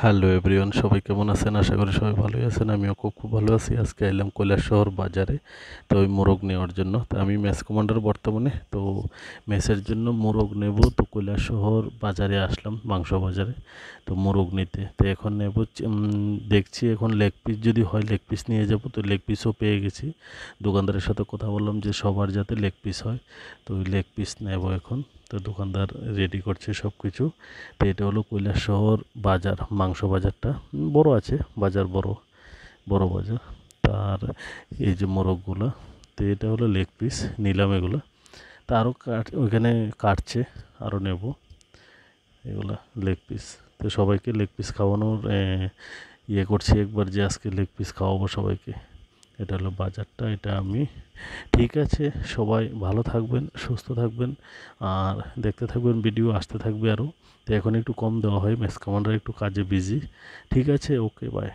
Hello everyone, সবাই কেমন আছেন? আশা করি সবাই ভালোই আছেন। আমিও খুব ভালো আছি। আজকে এলাম কৈলাসহর বাজারে, তো ওই মোরগ নেওয়ার জন্য। তো আমি ম্যাচ কমান্ডার বর্তমানে, তো ম্যাচের জন্য মোরগ নেব। তো কৈলাসহর বাজারে আসলাম, মাংস বাজারে, তো মোরগ নিতে। তো এখন নেব, দেখছি এখন লেগ পিস যদি হয় লেগ পিস নিয়ে যাব। তো লেগ পিসও পেয়ে গেছি। দোকানদারের সাথে কথা বললাম যে সবার যাতে লেগ পিস হয়, তো ওই লেগ পিস নেব এখন। তো দোকানদার রেডি করছে সব কিছু। তো এটা হলো কৈলাসহর বাজার, মাংস বাজারটা বড় আছে, বাজার বড় বড় বাজার। তার এই যে মোরগগুলো, তো এটা হলো লেগ পিস, নিলাম এগুলো। তা আরও ওইখানে কাটছে, আরও নেব এগুলা লেগ পিস। তো সবাইকে লেগ পিস খাওয়ানোর ইয়ে করছি একবার, যে আজকে লেগ পিস খাওয়াবো সবাইকে। এটা হলো বাজারটা, এটা আমি। ঠিক আছে, সবাই ভালো থাকবেন, সুস্থ থাকবেন, আর দেখতে থাকবেন, ভিডিও আসতে থাকবে আরও। তো এখন একটু কম দেওয়া হয়, ম্যাচ কমান্ডার একটু কাজে বিজি। ঠিক আছে, ওকে, বাই।